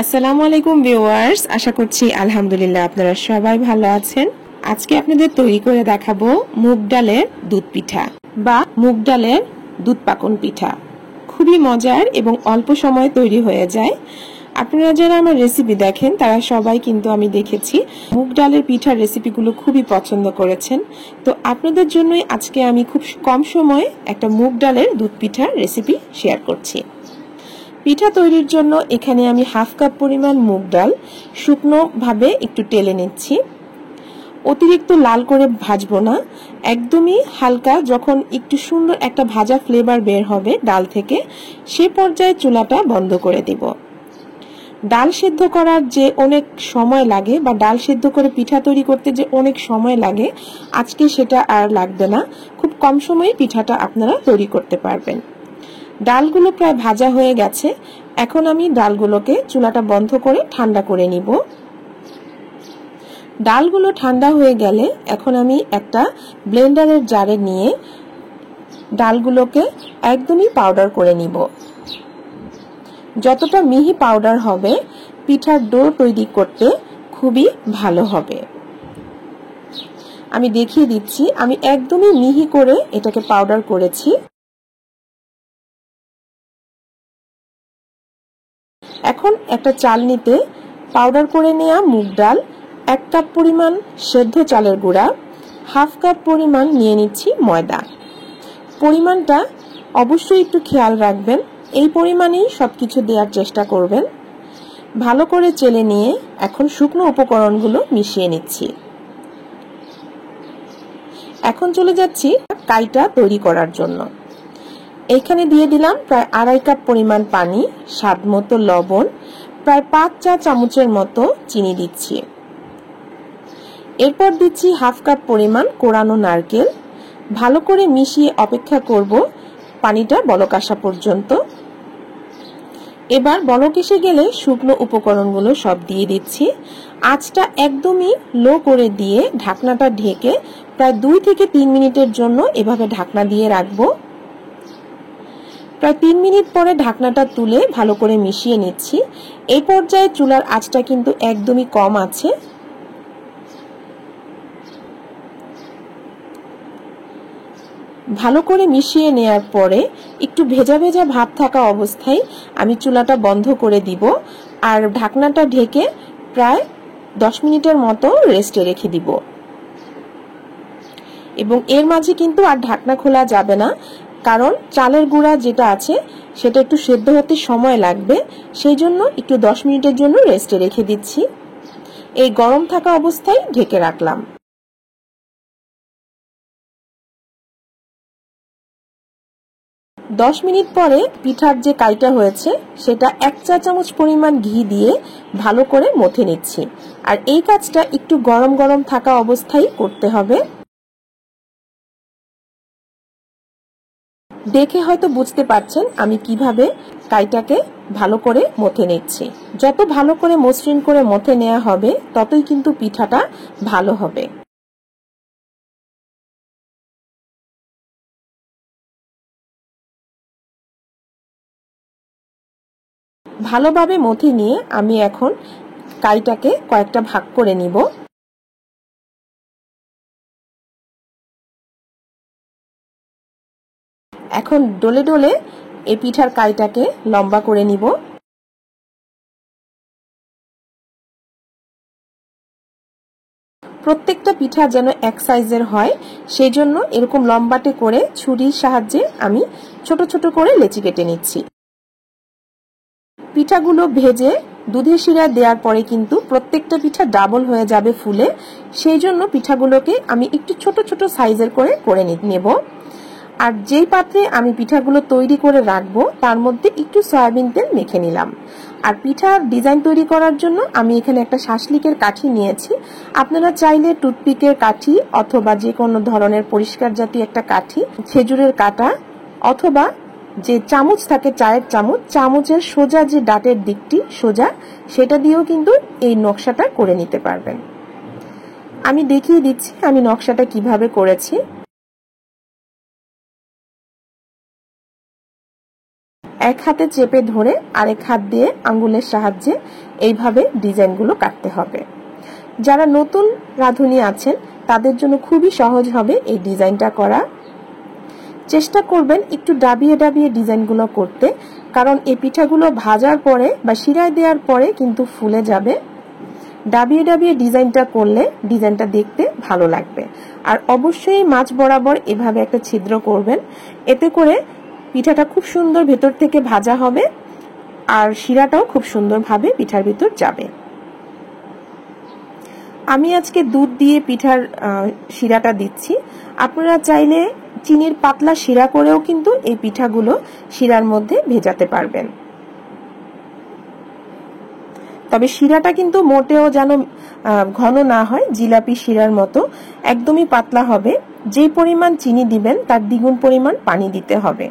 আসসালামু আলাইকুম ভিউয়ার্স, আশা করছি আলহামদুলিল্লাহ আপনারা সবাই ভালো আছেন। আজকে আপনাদের তৈরি করে দেখাবো মুগ ডালের দুধ পিঠা বা মুগ ডালের দুধ পাকন পিঠা। খুবই মজার এবং অল্প সময়ে তৈরি হয়ে যায়। আপনারা যারা আমার রেসিপি দেখেন তারা সবাই কিন্তু আমি দেখেছি মুগ ডালের পিঠার রেসিপিগুলো খুবই পছন্দ করেছেন। তো আপনাদের জন্যই আজকে আমি খুব কম সময়ে একটা মুগ ডালের দুধ পিঠার রেসিপি শেয়ার করছি। পিঠা তৈরির জন্য এখানে আমি হাফ কাপ পরিমাণ মুগ ডাল শুকনো ভাবে একটু টেলে নিচ্ছি। অতিরিক্ত লাল করে ভাজবো না, একদমই হালকা, যখন একটু সুন্দর একটা ভাজা ফ্লেভার বের হবে ডাল থেকে সে পর্যায়ে চুলাটা বন্ধ করে দিব। ডাল সিদ্ধ করার যে অনেক সময় লাগে বা ডাল সিদ্ধ করে পিঠা তৈরি করতে যে অনেক সময় লাগে, আজকে সেটা আর লাগবে না। খুব কম সময়ে পিঠাটা আপনারা তৈরি করতে পারবেন। ডালগুলো প্রায় ভাজা হয়ে গেছে। এখন আমি ডালগুলোকে চুলাটা বন্ধ করে ঠান্ডা করে নিব। ডালগুলো ঠান্ডা হয়ে গেলে এখন আমি একটা ব্লেন্ডারের জারে নিয়ে ডালগুলোকে একদমই পাউডার করে নিব। যতটা মিহি পাউডার হবে পিঠার ডো তৈরি করতে খুবই ভালো হবে। আমি দেখিয়ে দিচ্ছি, আমি একদমই মিহি করে এটাকে পাউডার করেছি। এখন একটা চালনিতে পাউডার করে নেওয়া মুগ ডাল, 1 কাপ পরিমাণ সেদ্ধ চালের গুঁড়া, হাফ কাপ পরিমাণ নিয়ে নিচ্ছি ময়দা। পরিমাণটা অবশ্যই একটু খেয়াল রাখবেন, এই পরিমাণেই সবকিছু দেওয়ার চেষ্টা করবেন। ভালো করে চেলে নিয়ে এখন শুকনো উপকরণগুলো মিশিয়ে নিচ্ছি। এখন চলে যাচ্ছি কাইটা তৈরি করার জন্য। এখানে দিয়ে দিলাম প্রায় 2.5 কাপ পরিমাণ পানি, স্বাদ মতো লবণ, প্রায় 5 চা চামচের মতো চিনি দিচ্ছি। এরপর দিচ্ছি হাফ কাপ পরিমাণ কোরানো নারকেল। ভালো করে মিশিয়ে অপেক্ষা করব পানিটা বলক আসা পর্যন্ত। এবার বলক এসে গেলে শুকনো উপকরণগুলো সব দিয়ে দিচ্ছি। আঁচটা একদমই লো করে দিয়ে ঢাকনাটা ঢেকে প্রায় 2 থেকে 3 মিনিটের জন্য এভাবে ঢাকনা দিয়ে রাখবো। প্রায় 3 মিনিট পরে ঢাকনাটা তুলে ভালো করে মিশিয়ে নিচ্ছি। এই পর্যায়ে চুলার আঁচটা কিন্তু একদমই কম আছে। ভালো করে মিশিয়ে নেয়ার পরে একটু ভেজা ভেজা ভাব থাকা অবস্থায় আমি চুলাটা বন্ধ করে দিব আর ঢাকনাটা ঢেকে প্রায় 10 মিনিটের মতো রেস্টে রেখে দিব। এবং এর মাঝে কিন্তু আর ঢাকনা খোলা যাবে না, কারণ চালের গুঁড়া যেটা আছে সেটা একটু সেদ্ধ হতে সময় লাগবে, সেই জন্য একটু 10 মিনিটের জন্য রেস্টে রেখে দিচ্ছি। এই গরম থাকা অবস্থায় ঢেকে রাখলাম। দশ মিনিট পরে পিঠার যে কাইটা হয়েছে সেটা 1 চা চামচ পরিমাণ ঘি দিয়ে ভালো করে মথে নিচ্ছি। আর এই কাজটা একটু গরম গরম থাকা অবস্থায় করতে হবে। দেখে হয়তো বুঝতে পারছেন আমি কিভাবে কাইটাকে ভালো করে মথে নিচ্ছি। যত ভালো করে মসৃণ করে মথে নেওয়া হবে ততই কিন্তু পিঠাটা ভালো হবে। ভালোভাবে মথে নিয়ে আমি এখন কাইটাকে কয়েকটা ভাগ করে নিব। এখন ডলে ডলে এই পিঠার কাইটাকে লম্বা করে নিব। প্রত্যেকটা পিঠা যেন এক সাইজের হয় সেই জন্য এরকম লম্বাটে করে ছুরির সাহায্যে আমি ছোট ছোট করে লেচি কেটে নিচ্ছি। পিঠাগুলো ভেজে দুধের শিরা দেওয়ার পরে কিন্তু প্রত্যেকটা পিঠা ডাবল হয়ে যাবে ফুলে, সেই জন্য পিঠাগুলোকে আমি একটু ছোট ছোট সাইজের করে নেব। আর যেই পাত্রে আমি পিঠাগুলো তৈরি করে রাখবো তার মধ্যে একটু সয়াবিন তেল মেখে নিলাম। আর পিঠার ডিজাইন তৈরি করার জন্য আমি এখানে একটা শাসলিকের কাঠি নিয়েছি। আপনারা চাইলে টুথপিকের কাঠি অথবা যে কোনো ধরনের পরিষ্কার জাতীয় একটা কাঠি, খেজুরের কাঁটা অথবা যে চামচ থাকে চায়ের চামচ, চামচের সোজা যে ডাটের দিকটি সোজা, সেটা দিয়েও কিন্তু এই নকশাটা করে নিতে পারবেন। আমি দেখিয়ে দিচ্ছি আমি নকশাটা কিভাবে করেছি। এক হাতে চেপে ধরে আরেক হাত দিয়ে আঙ্গুলের সাহায্যে এইভাবে ডিজাইনগুলো কাটতে হবে। যারা নতুন রাঁধুনি আছেন তাদের জন্য খুবই সহজ হবে এই ডিজাইনটা করা। চেষ্টা করবেন একটু ডাবিয়ে ডাবিয়ে ডিজাইনগুলো করতে, কারণ এই পিঠাগুলো ভাজার পরে বা শিরায় দেওয়ার পরে কিন্তু ফুলে যাবে। ডাবিয়ে ডাবিয়ে ডিজাইনটা করলে ডিজাইনটা দেখতে ভালো লাগবে। আর অবশ্যই মাঝ বরাবর এভাবে একটা ছিদ্র করবেন, এতে করে পিঠাটা খুব সুন্দর ভেতর থেকে ভাজা হবে আর শিরাটাও খুব সুন্দরভাবে পিঠার ভিতর যাবে। আমি আজকে দুধ দিয়ে পিঠার শিরাটা দিচ্ছি। আপনারা চাইলে চিনির পাতলা শিরা করেও কিন্তু এই পিঠাগুলো শিরার মধ্যে ভেজাতে পারবেন। তবে শিরাটা কিন্তু মোটেও যেন ঘন না হয়, জিলাপি শিরার মতো একদমই পাতলা হবে। যে পরিমাণ চিনি দিবেন তার দ্বিগুণ পরিমাণ পানি দিতে হবে।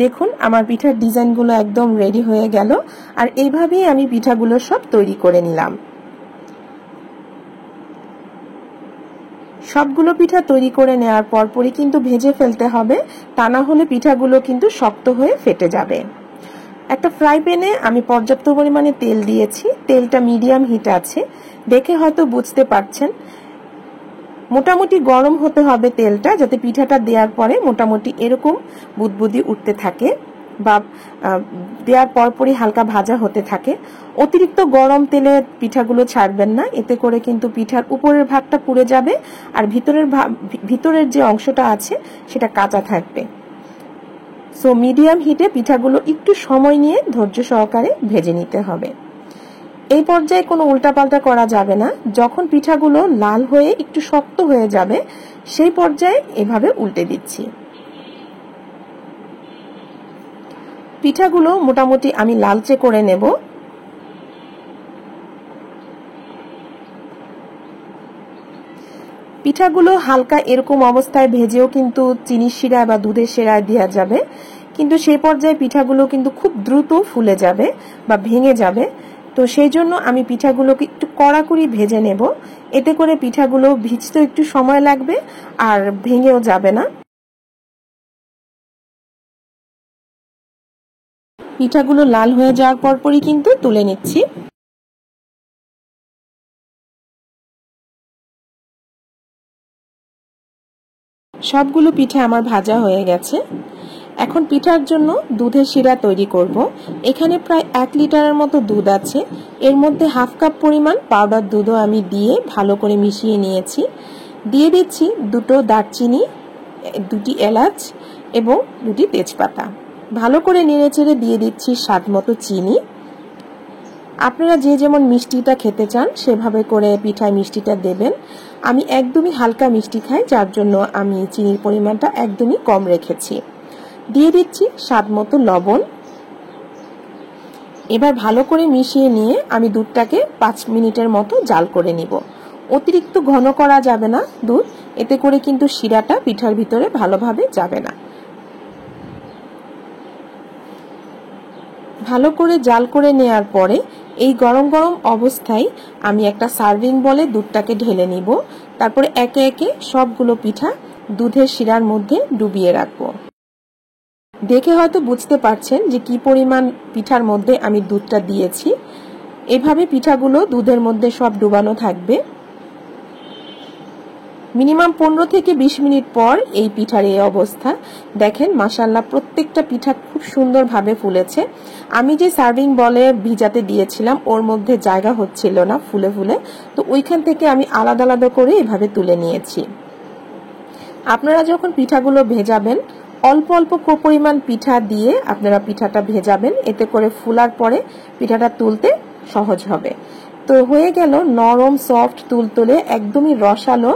দেখুন আমার পিঠার ডিজাইনগুলো একদম রেডি হয়ে গেল। আর এইভাবেই আমি পিঠাগুলো সব তৈরি করে নিলাম। সবগুলো পিঠা তৈরি করে নেওয়ার পরপরই কিন্তু ভেজে ফেলতে হবে, তা না হলে পিঠাগুলো কিন্তু শক্ত হয়ে ফেটে যাবে। একটা ফ্রাই প্যানে আমি পর্যাপ্ত পরিমাণে তেল দিয়েছি। তেলটা মিডিয়াম হিট আছে, দেখে হয়তো বুঝতে পারছেন। মোটামুটি গরম হতে হবে তেলটা, যাতে পিঠাটা দেওয়ার পরে মোটামুটি এরকম বুদবুদি উঠতে থাকে বা দেওয়ার পরপরই হালকা ভাজা হতে থাকে। অতিরিক্ত গরম তেলে পিঠাগুলো ছাড়বেন না, এতে করে কিন্তু পিঠার উপরের ভাগটা পুড়ে যাবে আর ভিতরের যে অংশটা আছে সেটা কাঁচা থাকবে। সো মিডিয়াম হিটে পিঠাগুলো একটু সময় নিয়ে ধৈর্য সহকারে ভেজে নিতে হবে। এই পর্যায়ে কোনো উল্টাপাল্টা করা যাবে না। যখন পিঠাগুলো লাল হয়ে একটু শক্ত হয়ে যাবে সেই পর্যায়ে এভাবে উল্টে দিচ্ছি। পিঠাগুলো মোটামুটি আমি লালচে করে নেব। পিঠাগুলো হালকা এরকম অবস্থায় ভেজেও কিন্তু চিনির শিরা বা দুধের শিরায় দেওয়া যাবে, কিন্তু সেই পর্যায়ে পিঠাগুলো কিন্তু খুব দ্রুত ফুলে যাবে বা ভেঙে যাবে। তো সেই জন্য আমি পিঠাগুলোকে একটু কড়াকড়ি ভেজে নেব, এতে করে পিঠাগুলো ভিজতে একটু সময় লাগবে আর ভেঙেও যাবে না। পিঠাগুলো লাল হয়ে যাওয়ার পরপরই কিন্তু তুলে নিচ্ছি। সবগুলো পিঠা আমার ভাজা হয়ে গেছে। এখন পিঠার জন্য দুধের শিরা তৈরি করব। এখানে প্রায় 1 লিটারের মতো দুধ আছে। এর মধ্যে হাফ কাপ পরিমাণ পাউডার দুধও আমি দিয়ে ভালো করে মিশিয়ে নিয়েছি। দিয়ে দিচ্ছি 2টো দারচিনি, 2টি এলাচ এবং 2টি তেজপাতা। ভালো করে নেড়েচেড়ে দিয়ে দিচ্ছি স্বাদ মতো চিনি। আপনারা যে যেমন মিষ্টিটা খেতে চান সেভাবে করে পিঠায় মিষ্টিটা দেবেন। আমি একদমই হালকা মিষ্টি খাই, যার জন্য আমি চিনির পরিমাণটা একদমই কম রেখেছি। দিয়ে দিচ্ছি স্বাদ মতো লবণ। এবার ভালো করে মিশিয়ে নিয়ে আমি দুধটাকে 5 মিনিটের মতো জাল করে নিব। অতিরিক্ত ঘন করা যাবে না দুধ, এতে করে কিন্তু শিরাটা পিঠার ভিতরে ভালোভাবে যাবে না। ভালো করে জাল করে নেওয়ার পরে এই গরম গরম অবস্থায় আমি একটা সার্ভিং বলে দুধটাকে ঢেলে নিব। তারপরে একে একে সবগুলো পিঠা দুধের শিরার মধ্যে ডুবিয়ে রাখবো। দেখে হয়তো বুঝতে পারছেন যে কি পরিমাণ পিঠার মধ্যে আমি দুধটা দিয়েছি। এভাবে পিঠাগুলো দুধের মধ্যে সব ডুবানো থাকবে। মিনিমাম 15 থেকে 20 মিনিট পর এই পিঠার এই অবস্থা। দেখেন মাশাআল্লাহ প্রত্যেকটা পিঠা খুব সুন্দরভাবে ফুলেছে। আমি যে সার্ভিং বলে ভিজাতে দিয়েছিলাম ওর মধ্যে জায়গা হচ্ছিল না ফুলে ফুলে, তো ওইখান থেকে আমি আলাদা আলাদা করে এভাবে তুলে নিয়েছি। আপনারা যখন পিঠাগুলো ভেজাবেন অল্প অল্প পরিমাণ পিঠা দিয়ে আপনারা পিঠাটা ভেজাবেন, এতে করে ফুলার পরে পিঠাটা তুলতে সহজ হবে। তো হয়ে গেল নরম সফট তুলতুলে একদমই রসালো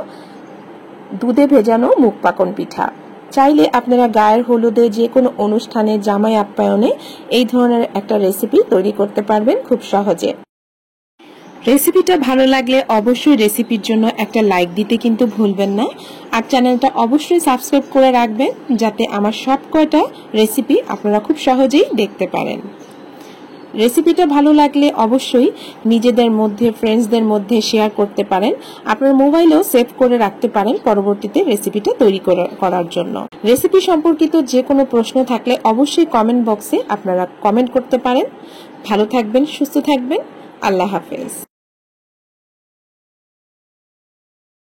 দুধে ভেজানো মুগ পাকন পিঠা। চাইলে আপনারা গায়ের হলুদে যে কোনো অনুষ্ঠানে জামাই আপ্যায়নে এই ধরনের একটা রেসিপি তৈরি করতে পারবেন খুব সহজে। রেসিপিটা ভালো লাগলে অবশ্যই রেসিপির জন্য একটা লাইক দিতে কিন্তু ভুলবেন না। আর চ্যানেলটা অবশ্যই সাবস্ক্রাইব করে রাখবেন, যাতে আমার সব কয়টা রেসিপি আপনারা খুব সহজেই দেখতে পারেন। রেসিপিটা ভালো লাগলে অবশ্যই নিজেদের মধ্যে, ফ্রেন্ডসদের মধ্যে শেয়ার করতে পারেন। আপনার মোবাইলেও সেভ করে রাখতে পারেন পরবর্তীতে রেসিপিটা তৈরি করার জন্য। রেসিপি সম্পর্কিত যে কোনো প্রশ্ন থাকলে অবশ্যই কমেন্ট বক্সে আপনারা কমেন্ট করতে পারেন। ভালো থাকবেন, সুস্থ থাকবেন। আল্লাহ হাফেজ।